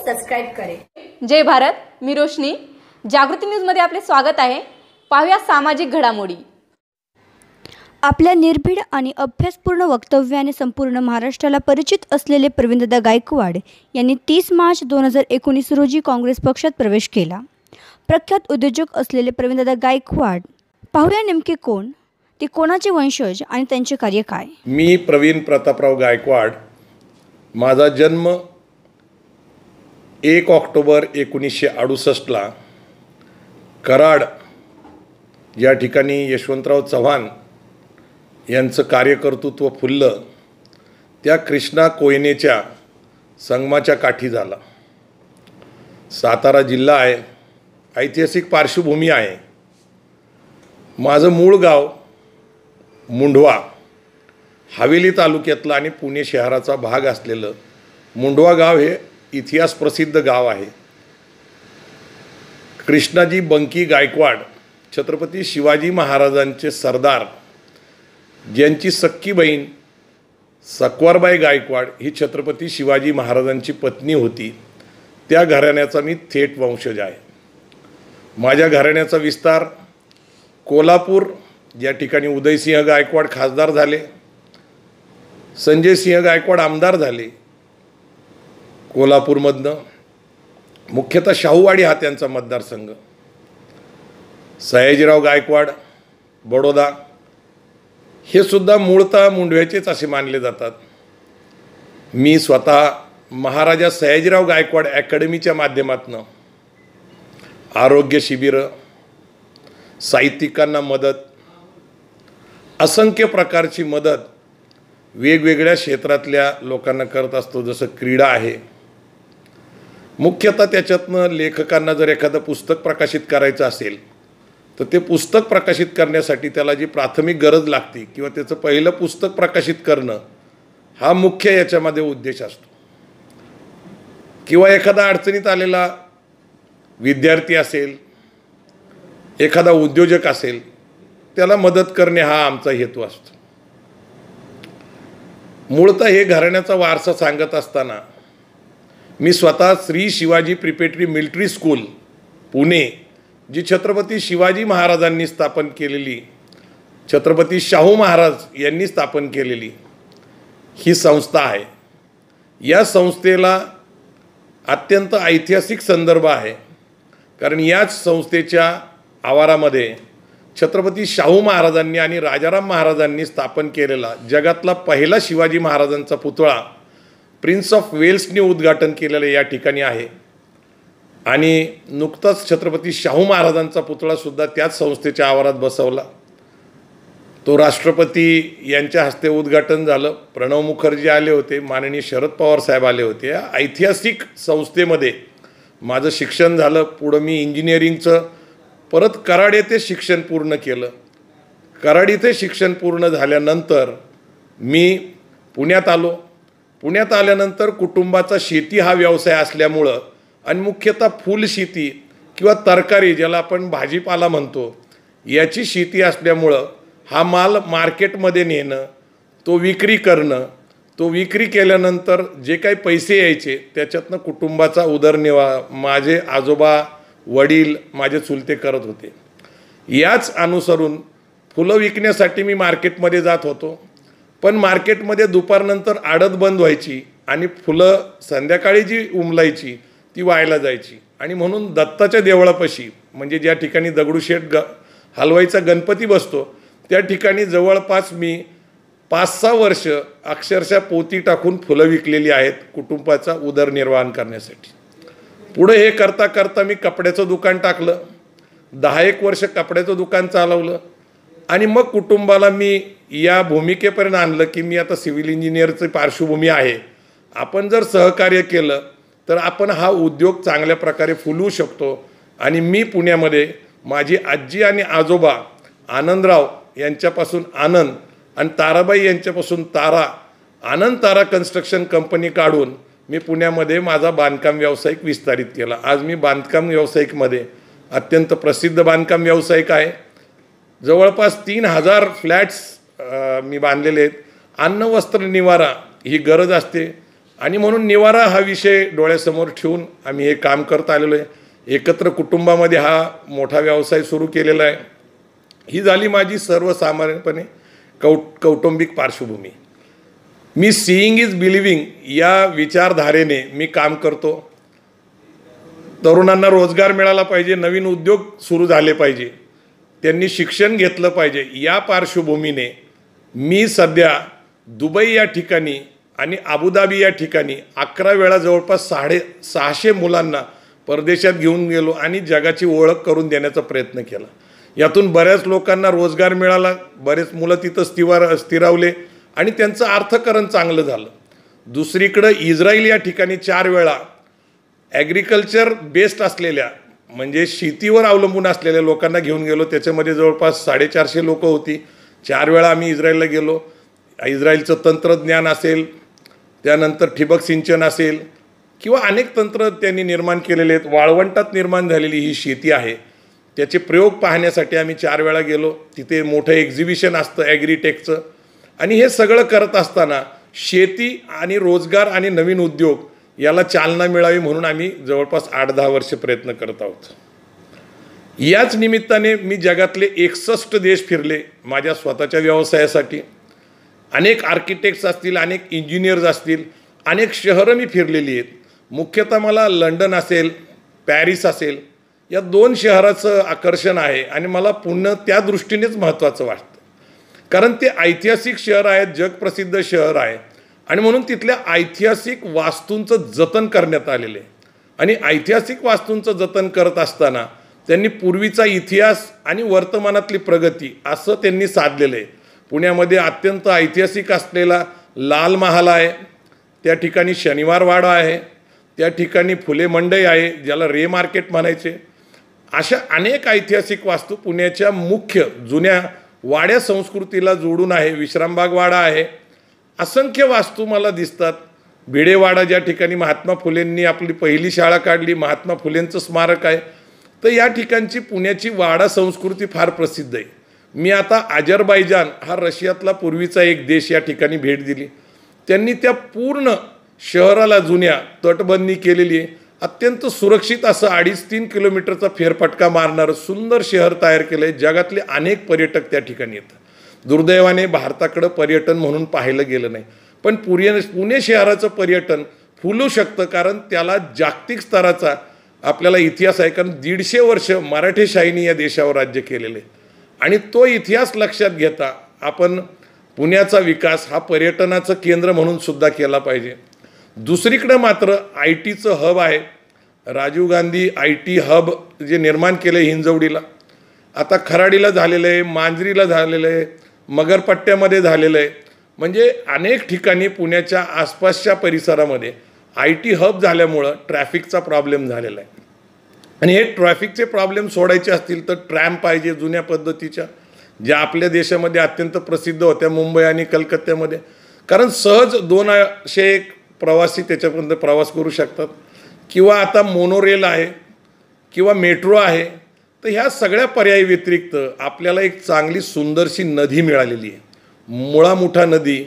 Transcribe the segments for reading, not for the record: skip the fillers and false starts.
Subscribe करें। जय भारत, मी रोशनी, जागृती न्यूजमध्ये आपले स्वागत आहे। पाहूया सामाजिक घडामोडी। आपल्या निर्भीड आणि अभ्यासपूर्ण वक्तव्याने संपूर्ण महाराष्ट्राला परिचित असलेले प्रवीणदादा गायकवाड यांनी 30 मार्च 2019 रोजी काँग्रेस पक्षात प्रवेश केला। प्रख्यात उद्योजक असलेले प्रवीणदादा गायकवाड, पाहूया नेमके कोण, ते कोणाचे वंशज आणि त्यांचे कार्य काय। मी प्रवीण प्रतापराव गायकवाड। माझा जन्म 1 ऑक्टोबर 1968 कराड या ठिकाणी यशवंतराव चव्हाण यांचं कार्यकर्तृत्व फुललं त्या कृष्णा कोयनेच्या संगमाच्या काठी झाला। सातारा जिल्हा आहे, ऐतिहासिक पार्श्वभूमी आहे। माझं मूळ गाव मुंढवा, हवेली तालुक्यातलं आणि पुणे शहराचा भाग असलेलं मुंढवा गाव हे इतिहास प्रसिद्ध गाव आहे। कृष्णाजी बंकी गायकवाड छत्रपती शिवाजी महाराजांचे सरदार, ज्यांची सख्खी बहीण सकवारबाई गायकवाड ही छत्रपती शिवाजी महाराजांची पत्नी होती, त्या घराण्याचा मी थेट वंशज आहे। माझ्या घराण्याचा विस्तार कोल्हापूर, या ठिकाणी उदयसिंह गायकवाड खासदार झाले, संजयसिंह गायकवाड आमदार झाले कोल्हापूरमधनं। मुख्यतः शाहूवाडी हा त्यांचा मतदारसंघ। सयाजीराव गायकवाड बडोदा हे सुद्धा मूळतः मुंढव्याचेच असे मानले जातात। मी स्वतः महाराजा सयाजीराव गायकवाड अकॅडमीच्या माध्यमातून आरोग्य शिबिरं, साहित्यिकांना मदत, असंख्य प्रकारची मदत वेगवेगळ्या क्षेत्रातल्या लोकांना करत असतो। जसं क्रीडा आहे, मुख्यतः त्याच्यातनं लेखकांना जर एखादं पुस्तक प्रकाशित करायचं असेल तर ते पुस्तक प्रकाशित करण्यासाठी त्याला जी प्राथमिक गरज लागते किंवा त्याचं पहिलं पुस्तक प्रकाशित करणं हा मुख्य याच्यामध्ये उद्देश असतो। किंवा एखादा अडचणीत आलेला विद्यार्थी असेल, एखादा उद्योजक असेल, त्याला मदत करणे हा आमचा हेतू असतो। मूळतः हे घराण्याचा वारसा सांगत असताना मी स्वतः Shri Shivaji preparatory military school Pune, जी छत्रपती शिवाजी महाराजांनी स्थापन केलेली, छत्रपती शाहू महाराज यांनी स्थापन केलेली ही संस्था आहे। या संस्थेला अत्यंत ऐतिहासिक संदर्भ आहे, कारण याच संस्थेच्या आवारामध्ये छत्रपती शाहू महाराजांनी आणि राजाराम महाराजांनी स्थापन केलेला जगातला पहिला शिवाजी महाराजांचा पुतळा प्रिन्स ऑफ वेल्सने उद्घाटन केलेलं या ठिकाणी आहे। आणि नुकताच छत्रपती शाहू महाराजांचा पुतळासुद्धा त्याच संस्थेच्या आवारात बसवला। तो राष्ट्रपती यांच्या हस्ते उद्घाटन झालं। प्रणव मुखर्जी आले होते, माननीय शरद पवार साहेब आले होते। या ऐतिहासिक संस्थेमध्ये माझं शिक्षण झालं। पुढं मी इंजिनिअरिंगचं परत कराड येथे शिक्षण पूर्ण केलं। कराड येथे शिक्षण पूर्ण झाल्यानंतर मी पुण्यात आलो। पुण्यात आल्यानंतर कुटुंबाचा शेती हा व्यवसाय असल्यामुळं आणि मुख्यतः फुलशेती किंवा तरकारी, ज्याला आपण भाजीपाला म्हणतो, याची शेती असल्यामुळं हा माल मार्केटमध्ये नेणं, तो विक्री करणं, तो विक्री केल्यानंतर जे काही पैसे यायचे त्याच्यातनं कुटुंबाचा उदरनिर्वाह माझे आजोबा, वडील, माझे चुलते करत होते। याच अनुसरून फुलं विकण्यासाठी मी मार्केटमध्ये जात होतो, पण मार्केटमध्ये दुपारनंतर आडत बंद व्हायची आणि फुलं संध्याकाळी जी उमलायची ती वायाला जायची। आणि म्हणून दत्ताच्या देवळापाशी, म्हणजे ज्या ठिकाणी दगडूशेठ हलवाईचा गणपती बसतो, त्या ठिकाणी जवळपास मी 5-6 वर्ष अक्षरशः पोती टाकून फुलं विकलेली आहेत कुटुंबाचा उदरनिर्वाह करण्यासाठी। पुढे हे करता करता मी कपड्याचं दुकान टाकलं, 10-1 वर्ष कपड्याचं दुकान चालवलं आणि मग कुटुंबाला मी या भूमिकेपर्यंत आणलं की मी आता सिव्हिल इंजिनिअरची पार्श्वभूमी आहे, आपण जर सहकार्य केलं तर आपण हा उद्योग चांगल्या प्रकारे फुलवू शकतो। आणि मी पुण्यामध्ये माझी आजी आणि आजोबा आनंदराव यांच्यापासून आनंद आणि ताराबाई यांच्यापासून तारा, आनंद तारा कन्स्ट्रक्शन कंपनी काढून मी पुण्यामध्ये माझा बांधकाम व्यावसायिक विस्तारित केला। आज मी बांधकाम व्यावसायिकमध्ये अत्यंत प्रसिद्ध बांधकाम व्यावसायिक आहे। जवळपास 3000 फ्लॅट्स मी बांधलेले आहेत। अन्न वस्त्र निवारा ही गरज असते, आणि म्हणून निवारा हा विषय डोळ्यासमोर ठेवून आम्ही हे काम करत आलेलो आहे. एकत्र कुटुंबामध्ये हा मोठा व्यवसाय सुरू केलेला आहे. ही झाली माझी सर्वसामान्यपणे कौटुंबिक पार्श्वभूमी. मी सीइंग इज बिलिव्हिंग या विचारधारेने मी काम करतो. तरुणांना रोजगार मिळाला पाहिजे, नवीन उद्योग सुरू झाले पाहिजे, त्यांनी शिक्षण घेतलं पाहिजे. या पार्श्वभूमीने मी सध्या दुबई या ठिकाणी आणि अबुधाबी या ठिकाणी 11 वेळा जवळपास 650 मुलांना परदेशात घेऊन गेलो आणि जगाची ओळख करून देण्याचा प्रयत्न केला. यातून बऱ्याच लोकांना रोजगार मिळाला, बरेच मुलं तिथं स्थिरावले आणि त्यांचं अर्थकारण चांगलं झालं. दुसरीकडं इस्रायल या ठिकाणी 4 वेळा ॲग्रिकल्चर बेस्ड असलेल्या म्हणजे शेतीवर अवलंबून असलेल्या लोकांना घेऊन गेलो. त्याच्यामध्ये जवळपास 450 लोकं होती. 4 वेळा आम्ही इस्रायलला गेलो. इस्रायलचं तंत्रज्ञान असेल, त्यानंतर ठिबक सिंचन असेल किंवा अनेक तंत्र त्यांनी निर्माण केलेले आहेत. वाळवंटात निर्माण झालेली ही शेती आहे, त्याचे प्रयोग पाहण्यासाठी आम्ही 4 वेळा गेलो. तिथे मोठं एक्झिबिशन असतं ॲग्रीटेकचं. आणि हे सगळं करत असताना शेती आणि रोजगार आणि नवीन उद्योग याला चालना मिळावी म्हणून आम्ही जवळपास 8-10 वर्ष प्रयत्न करत आहोत. याच निमित्ताने मी जगातले 61 देश फिरले माझ्या स्वतःच्या व्यवसायासाठी. अनेक आर्किटेक्ट्स असतील, अनेक इंजिनियर्स असतील, अनेक शहरं मी फिरलेली आहेत. मुख्यतः मला लंडन असेल, पॅरिस असेल या 2 शहराचं आकर्षण आहे आणि मला पुणे त्या दृष्टीनेच महत्त्वाचं वाटतं. कारण ते ऐतिहासिक शहर आहेत, जगप्रसिद्ध शहर आहे आणि म्हणून तिथल्या ऐतिहासिक वास्तूंचं जतन करण्यात आलेलं आहे. आणि ऐतिहासिक वास्तूंचं जतन करत असताना त्यांनी पूर्वीचा इतिहास आणि वर्तमानातली प्रगती असं त्यांनी साधलेलं आहे. पुण्यामध्ये अत्यंत ऐतिहासिक असलेला लाल महाल आहे, त्या ठिकाणी शनिवार वाडा आहे, त्या ठिकाणी फुले मंडई आहे ज्याला रे मार्केट म्हणायचे. अशा अनेक ऐतिहासिक वास्तू पुण्याच्या मुख्य जुन्या वाड्या संस्कृतीला जोडून आहे. विश्रामबाग वाडा आहे. असंख्य वास्तू मला दिसतात. भिडेवाडा ज्या ठिकाणी महात्मा फुलेंनी आपली पहिली शाळा काढली, महात्मा फुलेंचं स्मारक आहे. तर या ठिकाणची पुण्याची वाडा संस्कृती फार प्रसिद्ध आहे. मी आता अझरबैजान हा रशियातला पूर्वीचा एक देश या ठिकाणी भेट दिली. त्यांनी त्या पूर्ण शहराला जुन्या तटबंदी केलेली आहे. अत्यंत सुरक्षित असं 2.5-3 किलोमीटरचा फेरफटका मारणारं सुंदर शहर तयार केलं आहे. जगातले अनेक पर्यटक त्या ठिकाणी येतात. दुर्दैवाने भारताकडं पर्यटन म्हणून पाहिलं गेलं नाही, पण पुणे शहराचं पर्यटन फुलू शकतं कारण त्याला जागतिक स्तराचा आपल्याला इतिहास आहे. कारण 150 वर्ष मराठेशाहीने या देशावर राज्य केलेलं आहे आणि तो इतिहास लक्षात घेता आपण पुण्याचा विकास हा पर्यटनाचं केंद्र म्हणून सुद्धा केला पाहिजे. दुसरीकडं मात्र IT चं हब आहे. राजीव गांधी IT हब जे निर्माण केलं आहे हिंजवडीला, आता खराडीला झालेलं आहे, मांजरीला झालेलं आहे, मगरपट्ट्यामध्ये झालेलं आहे. म्हणजे अनेक ठिकाणी पुण्याच्या आसपासच्या परिसरामध्ये IT हब झाल्यामुळं ट्रॅफिकचा प्रॉब्लेम झालेला आहे. आणि हे ट्रॅफिकचे प्रॉब्लेम सोडायचे असतील तर ट्रॅम पाहिजे जुन्या पद्धतीच्या, ज्या आपल्या देशामध्ये अत्यंत प्रसिद्ध होत्या मुंबई आणि कलकत्त्यामध्ये. कारण सहज 200 प्रवासी त्याच्यापर्यंत प्रवास करू शकतात. किंवा आता मोनोरेल आहे किंवा मेट्रो आहे. तर ह्या सगळ्या पर्यायी व्यतिरिक्त आपल्याला एक चांगली सुंदरशी नदी मिळालेली आहे, मुळा मुठा नदी,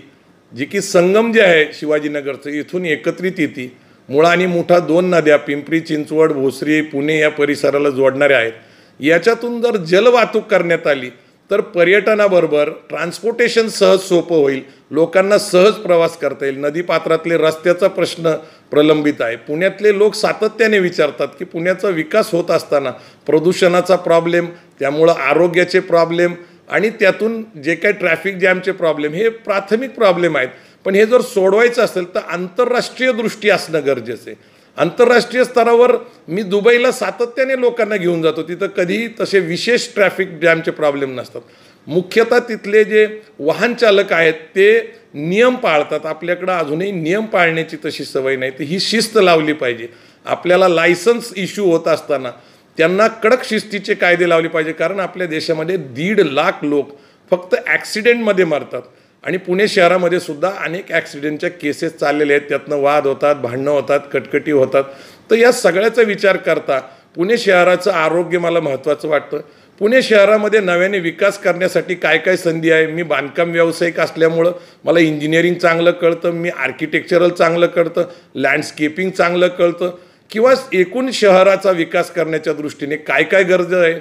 जी की संगम जे आहे शिवाजीनगरचं इथून एकत्रित येते. मुळा आणि मुठा 2 नद्या पिंपरी चिंचवड, भोसरी, पुणे या परिसराला जोडणाऱ्या आहेत. याच्यातून जर जलवाहतूक करण्यात आली तर पर्यटनाबरोबर ट्रान्सपोर्टेशन सहज सोपं होईल, लोकांना सहज प्रवास करता येईल. नदीपात्रातले रस्त्याचा प्रश्न प्रलंबित आहे. पुण्यातले लोक सातत्याने विचारतात की पुण्याचा विकास होत असताना प्रदूषणाचा प्रॉब्लेम, त्यामुळं आरोग्याचे प्रॉब्लेम आणि त्यातून जे काही ट्रॅफिक जॅमचे प्रॉब्लेम हे प्राथमिक प्रॉब्लेम आहेत. पण हे जर सोडवायचं असेल तर आंतरराष्ट्रीय दृष्टी असणं गरजेचं आहे. आंतरराष्ट्रीय स्तरावर मी दुबईला सातत्याने लोकांना घेऊन जातो, तिथं कधीही तसे विशेष ट्रॅफिक जॅमचे प्रॉब्लेम नसतात. मुख्यतः तिथले जे वाहन चालक आहेत ते नियम पाळतात. आपल्याकडं अजूनही नियम पाळण्याची तशी सवय नाही, तर ही शिस्त लावली पाहिजे. आपल्याला लायसन्स इश्यू होत असताना त्यांना कडक शिस्तीचे कायदे लावले पाहिजे. कारण आपल्या देशामध्ये 1.5 लाख लोक फक्त ॲक्सिडेंटमध्ये मरतात आणि पुणे शहरामध्ये सुद्धा अनेक ॲक्सिडेंटच्या केसेस चाललेले आहेत. त्यातनं वाद होतात, भांडणं होतात, कटकटी होतात. तर या सगळ्याचा विचार करता पुणे शहराचं आरोग्य मला महत्त्वाचं वाटतं. पुणे शहरामध्ये नव्याने विकास करण्यासाठी काय काय संधी आहे. मी बांधकाम व्यावसायिक असल्यामुळं मला इंजिनिअरिंग चांगलं कळतं, मी आर्किटेक्चरल चांगलं कळतं, लँडस्केपिंग चांगलं कळतं, किंवा एकूण शहराचा विकास करण्याच्या दृष्टीने काय काय गरज आहे.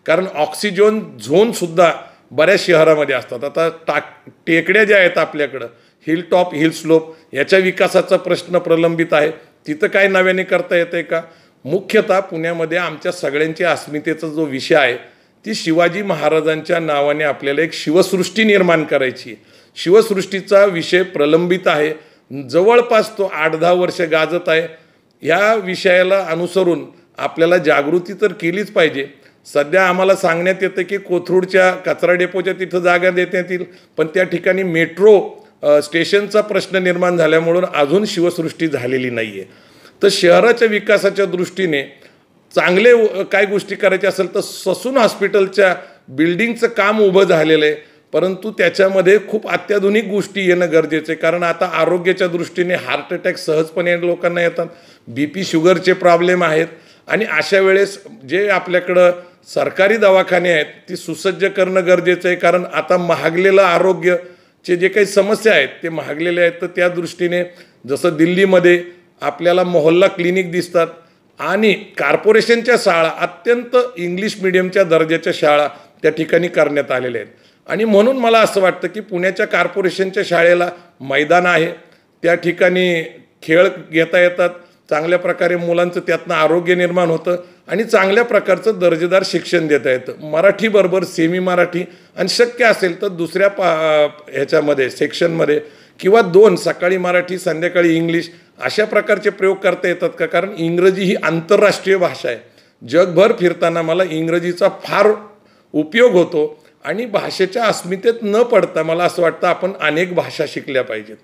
कारण ऑक्सिजन झोनसुद्धा बऱ्याच शहरामध्ये असतात. आता टेकड्या ज्या आहेत आपल्याकडं, हिल टॉप हिल स्लोप, याच्या विकासाचा प्रश्न प्रलंबित आहे. तिथं काय नव्याने करता येतं आहे का. मुख्यतः पुण्यामध्ये आमच्या सगळ्यांच्या अस्मितेचा जो विषय आहे ती शिवाजी महाराजांच्या नावाने आपल्याला एक शिवसृष्टी निर्माण करायची. शिवसृष्टीचा विषय प्रलंबित आहे, जवळपास तो 8-10 वर्ष गाजत आहे. ह्या विषयाला अनुसरून आपल्याला जागृती तर केलीच पाहिजे. सध्या आम्हाला सांगण्यात येतं की कोथरूडच्या कचरा डेपोच्या तिथं जागा देण्यात येईल, पण त्या ठिकाणी मेट्रो स्टेशनचा प्रश्न निर्माण झाल्यामुळं अजून शिवसृष्टी झालेली नाही आहे. तर शहराच्या विकासाच्या दृष्टीने चांगले काय गोष्टी करायच्या असेल तर ससून हॉस्पिटलच्या बिल्डिंगचं काम उभं झालेलं आहे, परंतु त्याच्यामध्ये खूप अत्याधुनिक गोष्टी येणं गरजेचं आहे. कारण आता आरोग्याच्या दृष्टीने हार्ट अटॅक सहजपणे लोकांना येतात, BP शुगरचे प्रॉब्लेम आहेत, आणि अशा वेळेस जे आपल्याकडं सरकारी दवाखाने आहेत ती सुसज्ज करणं गरजेचं आहे. कारण आता महागलेलं आरोग्याचे जे काही समस्या आहेत ते महागलेले आहेत. तर त्या दृष्टीने जसं दिल्लीमध्ये आपल्याला मोहल्ला क्लिनिक दिसतात, आणि कॉर्पोरेशनच्या शाळा अत्यंत इंग्लिश मिडियमच्या दर्जाच्या शाळा त्या ठिकाणी करण्यात आलेल्या आहेत. आणि म्हणून मला असं वाटतं की पुण्याच्या कॉर्पोरेशनच्या शाळेला मैदान आहे, त्या ठिकाणी खेळ घेता येतात, चांगल्या प्रकारे मुलांचं त्यातनं आरोग्य निर्माण होतं, आणि चांगल्या प्रकारचं दर्जेदार शिक्षण देता येतं. मराठीबरोबर सेमी मराठी, आणि शक्य असेल तर दुसऱ्या ह्याच्यामध्ये सेक्शनमध्ये किंवा 2 सकाळी मराठी संध्याकाळी इंग्लिश अशा प्रकारचे प्रयोग करता येतात का. कारण इंग्रजी ही आंतरराष्ट्रीय भाषा आहे. जगभर फिरताना मला इंग्रजीचा फार उपयोग होतो, आणि भाषेच्या अस्मितेत न पडता मला असं वाटतं आपण अनेक भाषा शिकल्या पाहिजेत.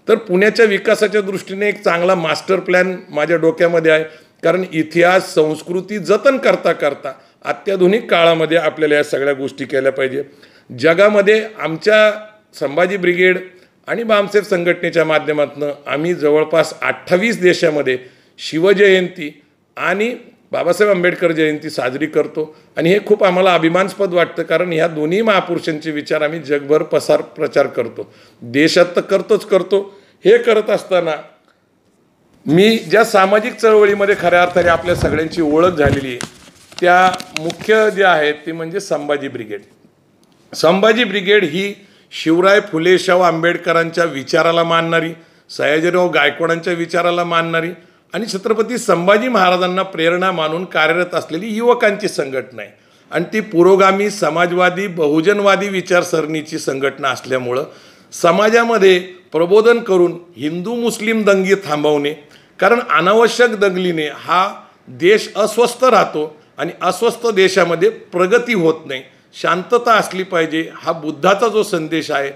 तर पुण्याच्या विकासाच्या दृष्टीने एक चांगला मास्टर प्लॅन माझ्या डोक्यामध्ये आहे. कारण इतिहास संस्कृती जतन करता करता अत्याधुनिक काळामध्ये आपल्याला या सगळ्या गोष्टी केल्या पाहिजे. जगामध्ये आमच्या संभाजी ब्रिगेड आणि बामसेफ संघटनेच्या माध्यमातून आम्ही जवळपास 28 देशामध्ये शिवजयंती आणि बाबासाहेब आंबेडकर जयंती साजरी करतो, आणि हे खूप आम्हाला अभिमानास्पद वाटतं. कारण ह्या दोन्ही महापुरुषांचे विचार आम्ही जगभर प्रचार करतो, देशात तर करतो. हे करत असताना मी ज्या सामाजिक चळवळीमध्ये खऱ्या अर्थाने आपल्या सगळ्यांची ओळख झालेली आहे त्या मुख्य ज्या आहेत ती म्हणजे संभाजी ब्रिगेड. संभाजी ब्रिगेड ही शिवराय फुले शाहू आंबेडकरांच्या विचाराला मानणारी, सयाजीराव गायकवाडांच्या विचाराला मानणारी, आणि छत्रपती संभाजी महाराजांना प्रेरणा मानून कार्यरत असलेली युवकांची संघटना आहे. आणि ती पुरोगामी समाजवादी बहुजनवादी विचारसरणीची संघटना असल्यामुळं समाजामध्ये प्रबोधन करून हिंदू मुस्लिम दंगी थांबवणे, कारण अनावश्यक दंगलीने हा देश अस्वस्थ राहतो, आणि अस्वस्थ देशामध्ये प्रगती होत नाही. शांतता असली पाहिजे हा बुद्धाचा जो संदेश आहे,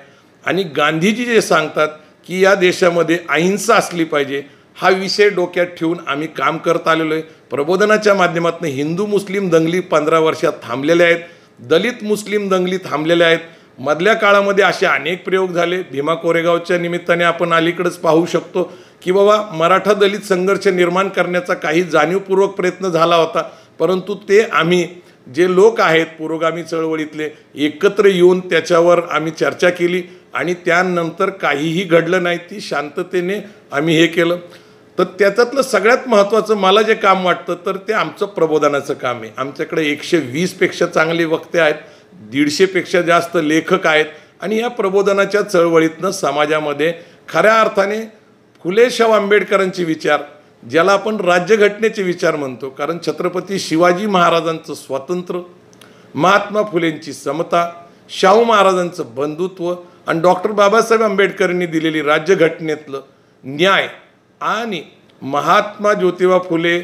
आणि गांधीजी जे सांगतात की या देशामध्ये अहिंसा असली पाहिजे, हा विषय डोक्यात ठेवून आम्ही काम करत आलेलो आहे. प्रबोधनाच्या माध्यमातून हिंदू मुस्लिम दंगली 15 वर्षात थांबलेल्या आहेत, दलित मुस्लिम दंगली थांबलेल्या आहेत. मधल्या काळामध्ये असे अनेक प्रयोग झाले. भीमा कोरेगावच्या निमित्ताने आपण अलीकडेच पाहू शकतो की बाबा मराठा दलित संघर्ष निर्माण करण्याचा काही जाणीवपूर्वक प्रयत्न झाला होता, परंतु ते आम्ही जे लोक आहेत पुरोगामी चळवळीतले एकत्र येऊन त्याच्यावर आम्ही चर्चा केली, आणि त्यानंतर काहीही घडलं नाही. ती शांततेने आम्ही हे केलं. तर त्याच्यातलं सगळ्यात महत्त्वाचं मला जे काम वाटतं तर ते आमचं प्रबोधनाचं काम आहे. आमच्याकडे 120पेक्षा चांगले वक्ते आहेत, 150पेक्षा जास्त लेखक आहेत, आणि या प्रबोधनाच्या चळवळीतनं समाजामध्ये खऱ्या अर्थाने फुले शाहू आंबेडकरांचे विचार, ज्याला आपण राज्यघटनेचे विचार म्हणतो, कारण छत्रपती शिवाजी महाराजांचं स्वातंत्र्य, महात्मा फुलेंची समता, शाहू महाराजांचं बंधुत्व, आणि डॉक्टर बाबासाहेब आंबेडकरांनी दिलेली राज्यघटनेतलं न्याय, आणि महात्मा ज्योतिबा फुले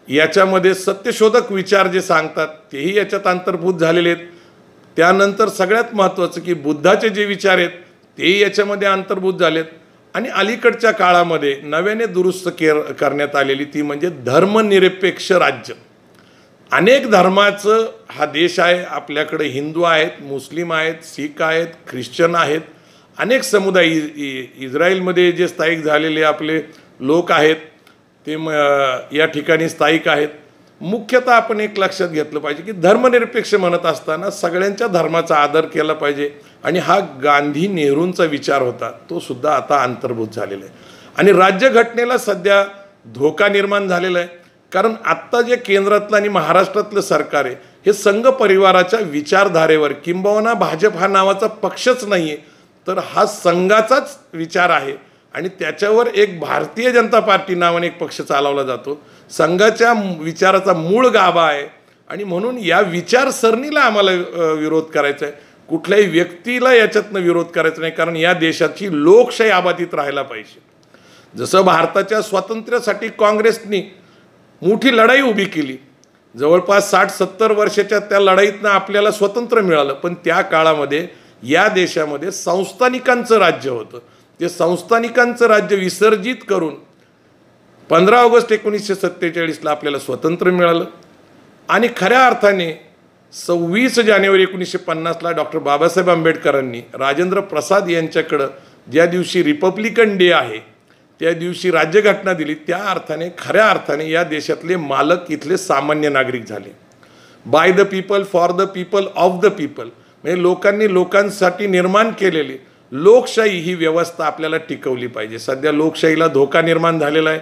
याच्यामध्ये सत्यशोधक विचार जे सांगतात तेही याच्यात अंतर्भूत झालेले आहेत. त्यानंतर सगळ्यात महत्त्वाचं की बुद्धाचे जे विचार आहेत तेही याच्यामध्ये अंतर्भूत झालेत. आणि अलीकडच्या काळामध्ये नव्याने दुरुस्त करण्यात आलेली ती म्हणजे धर्मनिरपेक्ष राज्य. अनेक धर्माचं हा देश आहे आपल्याकडे. हिंदू आहेत, मुस्लिम आहेत, शीख आहेत, ख्रिश्चन आहेत, अनेक समुदाय. इस्रायलमध्ये जे स्थायिक झालेले आपले लोक आहेत ते या ठिकाणी स्थायिक आहेत. मुख्यतः आपण एक लक्षात घेतलं पाहिजे की धर्मनिरपेक्ष म्हणत असताना सगळ्यांच्या धर्माचा आदर केला पाहिजे आणि हा गांधी नेहरूंचा विचार होता तो सुद्धा आता अंतर्भूत झालेला आहे. आणि राज्यघटनेला सध्या धोका निर्माण झालेला आहे, कारण आत्ता जे केंद्रातलं आणि महाराष्ट्रातलं सरकार आहे हे संघ परिवाराच्या विचारधारेवर, किंबहुना भाजप हा नावाचा पक्षच नाही आहे तर हा संघाचाच विचार आहे आणि त्याच्यावर एक भारतीय जनता पार्टी नावाने एक पक्ष चालवला जातो. संघाच्या विचाराचा मूळ गाभा आहे आणि म्हणून या विचारसरणीला आम्हाला विरोध करायचा आहे. कुठल्याही व्यक्तीला याच्यातनं विरोध करायचा नाही, कारण या देशाची लोकशाही अबाधित राहायला पाहिजे. जसं भारताच्या स्वातंत्र्यासाठी काँग्रेसनी मोठी लढाई उभी केली, जवळपास 60-70 वर्षाच्या त्या लढाईतनं आपल्याला स्वातंत्र्य मिळालं, पण त्या काळामध्ये या देशामध्ये संस्थानिकांचं राज्य होतं. ते संस्थानिकांचं राज्य विसर्जित करून 15 ऑगस्ट 1947ला आपल्याला स्वातंत्र्य मिळालं आणि खऱ्या अर्थाने 26 जानेवारी 1950ला डॉक्टर बाबासाहेब आंबेडकरांनी राजेंद्र प्रसाद यांच्याकडं ज्या दिवशी रिपब्लिकन डे आहे त्या दिवशी राज्यघटना दिली. त्या अर्थाने खऱ्या अर्थाने या देशातले मालक इथले सामान्य नागरिक झाले. By the people, for the people, of the people, म्हणजे लोकांनी लोकांसाठी निर्माण केलेली लोकशाही ही व्यवस्था आपल्याला टिकवली पाहिजे. सध्या लोकशाहीला धोका निर्माण झालेला आहे.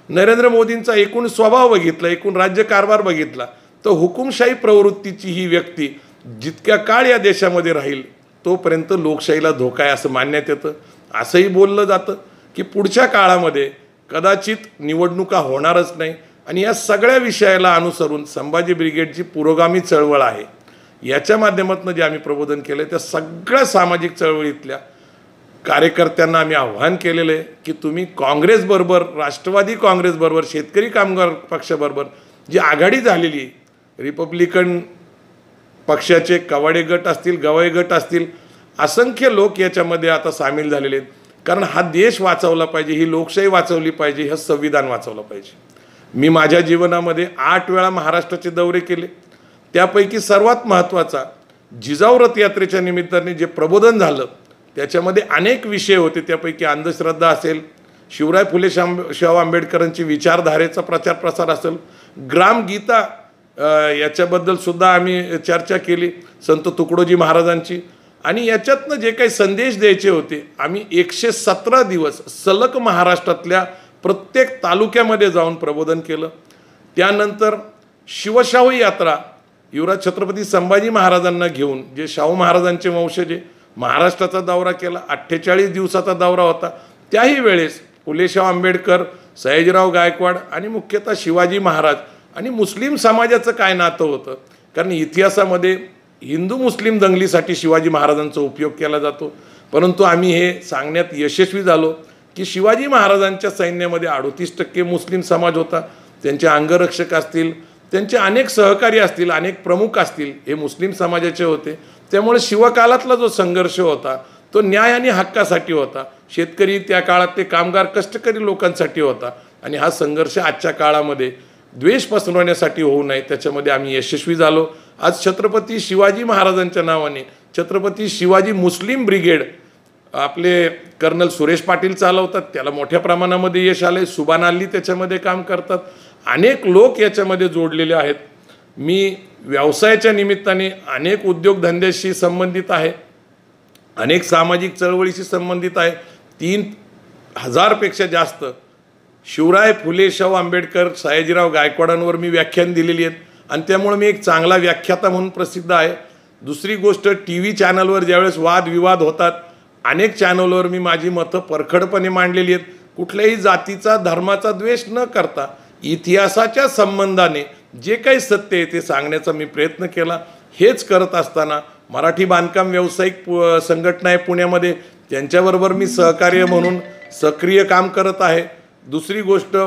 नरेंद्र मोदींचा एकूण स्वभाव बघितला, एकूण राज्यकारभार बघितला तर हुकुमशाही प्रवृत्तीची ही व्यक्ती जितक्या काळ या देशामध्ये राहील तोपर्यंत लोकशाहीला धोका आहे असं मानण्यात येतं. असंही बोललं जातं की पुढच्या काळामध्ये कदाचित निवडणुका होणारच नाही आणि या सगळ्या विषयाला अनुसरून संभाजी ब्रिगेडची पुरोगामी चळवळ आहे. याच्या माध्यमातून जे आम्ही प्रबोधन केलं त्या सगळ्या सामाजिक चळवळीतल्या कार्यकर्त्यांना आम्ही आव्हान केलेलं आहे की तुम्ही काँग्रेसबरोबर, राष्ट्रवादी काँग्रेसबरोबर, शेतकरी कामगार पक्षाबरोबर जी आघाडी झालेली आहे, रिपब्लिकन पक्षाचे कवाडे गट असतील, गवई गट असतील, असंख्य लोक याच्यामध्ये आता सामील झालेले आहेत. कारण हा देश वाचवला पाहिजे, ही लोकशाही वाचवली पाहिजे, हे संविधान वाचवलं पाहिजे. मी माझ्या जीवनामध्ये 8 वेळा महाराष्ट्राचे दौरे केले. त्यापैकी सर्वात महत्त्वाचा जिजाऊ रथयात्रेच्या निमित्ताने जे प्रबोधन झालं त्याच्यामध्ये अनेक विषय होते. त्यापैकी अंधश्रद्धा असेल, शिवराय फुले शाहू आंबेडकरांची विचारधारेचा प्रचार प्रसार असेल, ग्रामगीता याच्याबद्दल सुद्धा आम्ही चर्चा केली, संत तुकडोजी महाराजांची. आणि याच्यातनं जे काही संदेश द्यायचे होते आम्ही 117 दिवस सलग महाराष्ट्रातल्या प्रत्येक तालुक्यामध्ये जाऊन प्रबोधन केलं. त्यानंतर शिवशाहू यात्रा युवराज छत्रपती संभाजी महाराजांना घेऊन, जे शाहू महाराजांचे वंशज, महाराष्ट्राचा दौरा केला. 48 दिवसाचा दौरा होता. त्याही वेळेस फुले शाहू आंबेडकर, सयाजीराव गायकवाड आणि मुख्यतः शिवाजी महाराज आणि मुस्लिम समाजाचं काय नातं होतं, कारण इतिहासामध्ये हिंदू मुस्लिम दंगलीसाठी शिवाजी महाराजांचा उपयोग केला जातो. परंतु आम्ही हे सांगण्यात यशस्वी झालो की शिवाजी महाराजांच्या सैन्यामध्ये 38% मुस्लिम समाज होता. त्यांचे अंगरक्षक असतील, त्यांचे अनेक सहकारी असतील, अनेक प्रमुख असतील, हे मुस्लिम समाजाचे होते. त्यामुळे शिवकालातला जो संघर्ष होता तो न्याय आणि हक्कासाठी होता. शेतकरी त्या काळातले कामगार, कष्टकरी लोकांसाठी होता. आणि हा संघर्ष आजच्या काळामध्ये द्वेष पसरवण्यासाठी होऊ नये त्याच्यामध्ये आम्ही यशस्वी झालो. आज छत्रपती शिवाजी महाराजांच्या नावाने छत्रपती शिवाजी मुस्लिम ब्रिगेड आपले कर्नल सुरेश पाटील चालवतात. त्याला मोठ्या प्रमाणामध्ये यश आलं आहे. सुभान अल्ली त्याच्यामध्ये काम करतात. अनेक लोक याच्यामध्ये जोडलेले आहेत. मी व्यवसायाच्या निमित्ताने अनेक उद्योगधंद्याशी संबंधित आहे, अनेक सामाजिक चळवळीशी संबंधित आहे. 3000पेक्षा जास्त शिवराय फुले शाहू आंबेडकर, सयाजीराव गायकवाडांवर मी व्याख्यान दिलेली आहेत आणि त्यामुळे मी एक चांगला व्याख्याता म्हणून प्रसिद्ध आहे. दुसरी गोष्ट, TV चॅनलवर ज्यावेळेस वादविवाद होतात, अनेक चॅनलवर मी माझी मतं परखडपणे मांडलेली आहेत. कुठल्याही जातीचा, धर्माचा द्वेष न करता इतिहासाच्या संबंधाने जे काही सत्य आहे ते सांगण्याचा मी प्रयत्न केला. हेच करत असताना मराठी बांधकाम व्यावसायिक संघटना आहे पुण्यामध्ये, त्यांच्याबरोबर मी सहकार्य म्हणून सक्रिय काम करत आहे. दुसरी गोष्ट,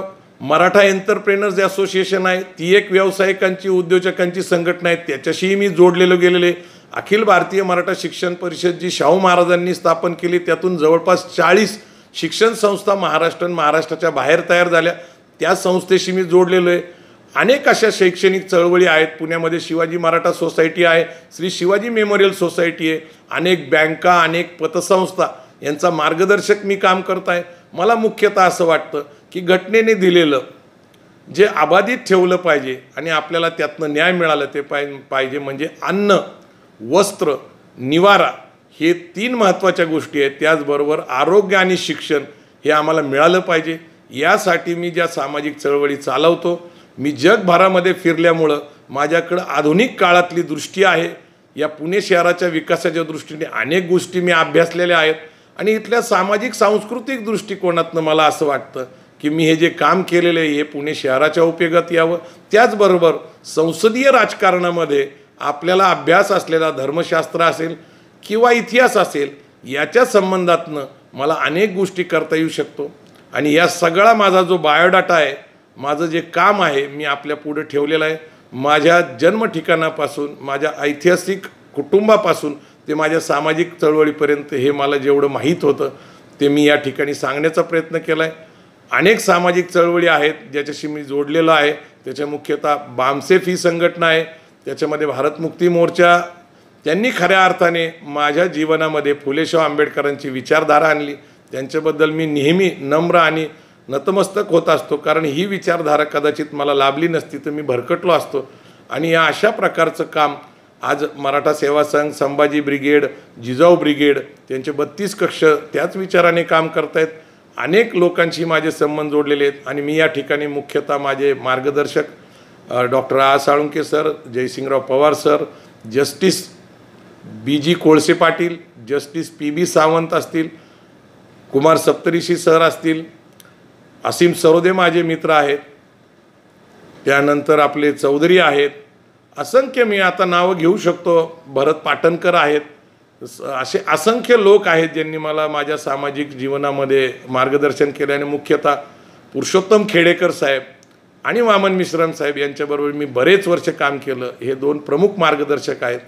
मराठा एंटरप्रेनर्स असोसिएशन आहे, ती एक व्यावसायिकांची, उद्योजकांची संघटना आहे, त्याच्याशीही मी जोडलेलो गेलेले. अखिल भारतीय मराठा शिक्षण परिषद जी शाहू महाराजांनी स्थापन केली, त्यातून जवळपास 40 शिक्षण संस्था महाराष्ट्राच्या बाहेर तयार झाल्या, त्या संस्थेशी मी जोडलेलो आहे. अनेक अशा शैक्षणिक चळवळी आहेत. पुण्यामध्ये शिवाजी मराठा सोसायटी आहे, श्री शिवाजी मेमोरियल सोसायटी आहे, अनेक बँका, अनेक पतसंस्था यांचा मार्गदर्शक मी काम करत आहे. मला मुख्यतः असं वाटतं की घटनेने दिलेलं जे अबाधित ठेवलं पाहिजे आणि आपल्याला त्यातनं न्याय मिळालं ते पाहिजे म्हणजे अन्न, वस्त्र, निवारा हे 3 महत्त्वाच्या गोष्टी आहेत. त्याचबरोबर आरोग्य आणि शिक्षण हे आम्हाला मिळालं पाहिजे. यासाठी मी ज्या सामाजिक चळवळी चालवतो, मी जगभरामध्ये फिरल्यामुळं माझ्याकडं आधुनिक काळातली दृष्टी आहे. या पुणे शहराच्या विकासाच्या दृष्टीने अनेक गोष्टी मी अभ्यासलेल्या आहेत आणि इथल्या सामाजिक सांस्कृतिक दृष्टिकोनातनं मला असं वाटतं की मी हे जे काम केलेलं आहे हे पुणे शहराच्या उपयोगात यावं. त्याचबरोबर संसदीय राजकारणामध्ये आपल्याला अभ्यास असलेला धर्मशास्त्र असेल किंवा इतिहास असेल याच्या संबंधातनं मला अनेक गोष्टी करता येऊ शकतो आणि या सगळा माझा जो बायोडाटा आहे, माझं जे काम आहे मी आपल्या पुढे ठेवलेलं आहे. माझ्या जन्म ठिकाणापासून, माझ्या ऐतिहासिक कुटुंबापासून ते माझ्या सामाजिक चळवळीपर्यंत हे मला जेवढं माहीत होतं ते मी या ठिकाणी सांगण्याचा प्रयत्न केला आहे. अनेक सामाजिक चळवळी आहेत ज्याच्याशी मी जोडलेलो आहे. त्याच्या मुख्यतः बामसेफ ही संघटना आहे, त्याच्यामध्ये भारत मुक्ती मोर्चा, त्यांनी खऱ्या अर्थाने माझ्या जीवनामध्ये फुलेशाह आंबेडकरांची विचारधारा आणली. त्यांच्याबद्दल मी नेहमी नम्र आणि नतमस्तक होत असतो, कारण ही विचारधारा कदाचित मला लाभली नसती तर मी भरकटलो असतो. आणि या अशा प्रकारचं काम आज मराठा सेवा संघ, संभाजी ब्रिगेड, जिजाऊ ब्रिगेड त्यांचे 32 कक्ष त्याच विचाराने काम करत आहेत. अनेक लोकांशी माझे संबंध जोडलेले आहेत आणि मी या ठिकाणी मुख्यतः माझे मार्गदर्शक डॉक्टर आ Salunkhe sir, Jaysingrao Pawar sir, justice BG Kolse Patil, justice PB Sawant असतील, कुमार सप्तऋषी सर असतील, असीम सरोदे माझे मित्र आहेत, त्यानंतर आपले चौधरी आहेत, असंख्य मी आता नावं घेऊ शकतो, भरत पाटणकर आहेत. असे असंख्य लोक आहेत ज्यांनी मला माझ्या सामाजिक जीवनामध्ये मार्गदर्शन केले आणि मुख्यतः पुरुषोत्तम खेडेकर साहेब आणि वामन मिश्रम साहेब यांच्याबरोबर मी बरेच वर्ष काम केलं. हे 2 प्रमुख मार्गदर्शक आहेत.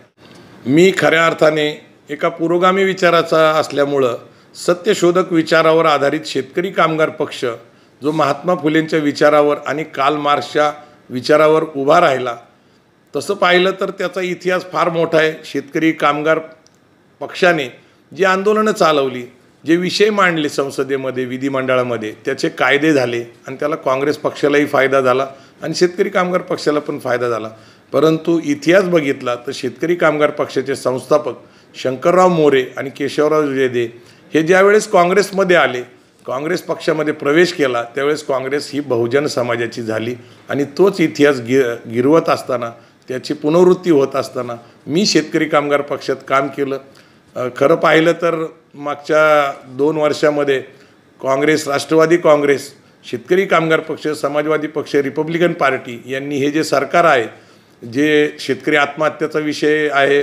मी खऱ्या अर्थाने एका पुरोगामी विचाराचा असल्यामुळं सत्यशोधक विचारावर आधारित शेतकरी कामगार पक्ष जो महात्मा फुलेंच्या विचारावर आणि कार्ल मार्क्सच्या विचारावर उभा राहिला, तसं पाहिलं तर त्याचा इतिहास फार मोठा आहे. शेतकरी कामगार पक्षाने जी आंदोलनं चालवली, जे विषय मांडले संसदेमध्ये, विधिमंडळामध्ये, त्याचे कायदे झाले आणि त्याला काँग्रेस पक्षालाही फायदा झाला आणि शेतकरी कामगार पक्षाला पण फायदा झाला. परंतु इतिहास बघितला तर शेतकरी कामगार पक्षाचे संस्थापक शंकरराव मोरे आणि केशवराव जेदे हे ज्यावेळेस काँग्रेसमध्ये आले, काँग्रेस पक्षामध्ये प्रवेश केला, त्यावेळेस काँग्रेस ही बहुजन समाजाची झाली आणि तोच इतिहास गिरवत असताना, त्याची पुनरावृत्ती होत असताना मी शेतकरी कामगार पक्षात काम केलं. खरं पाहिलं तर मागच्या 2 वर्षामध्ये काँग्रेस, राष्ट्रवादी काँग्रेस, शेतकरी कामगार पक्ष, समाजवादी पक्ष, रिपब्लिकन पार्टी यांनी हे जे सरकार आहे, जे शेतकरी आत्महत्याचा विषय आहे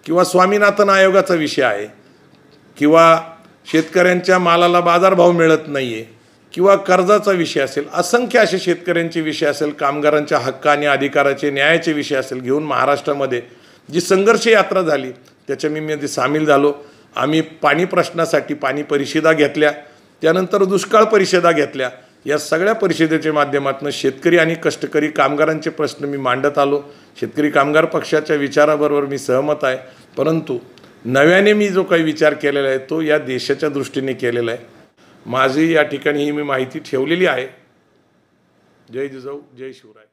किंवा स्वामीनाथन आयोगाचा विषय आहे किंवा शेतकऱ्यांच्या मालाला बाजारभाव मिळत नाही आहे किंवा कर्जाचा विषय असेल, असंख्य असे शेतकऱ्यांचे विषय असेल, कामगारांच्या हक्क आणि अधिकाराचे, न्यायाचे विषय असेल, घेऊन महाराष्ट्रामध्ये जी संघर्ष यात्रा झाली त्याच्या मी मध्ये सामील झालो. आम्ही पाणी प्रश्नासाठी पाणी परिषदा घेतल्या, त्यानंतर दुष्काळ परिषदा घेतल्या. या सगळ्या परिषदेच्या माध्यमातून शेतकरी आणि कष्टकरी कामगारांचे प्रश्न मी मांडत आलो. शेतकरी कामगार पक्षाच्या विचाराबरोबर मी सहमत आहे, परंतु नव्याने मी जो काही विचार केलेला आहे तो या देशाच्या दृष्टीने केलेला आहे. माझी या ठिकाणी ही मी माहिती ठेवलेली आहे. जय जिजाऊ, जय शिवराय.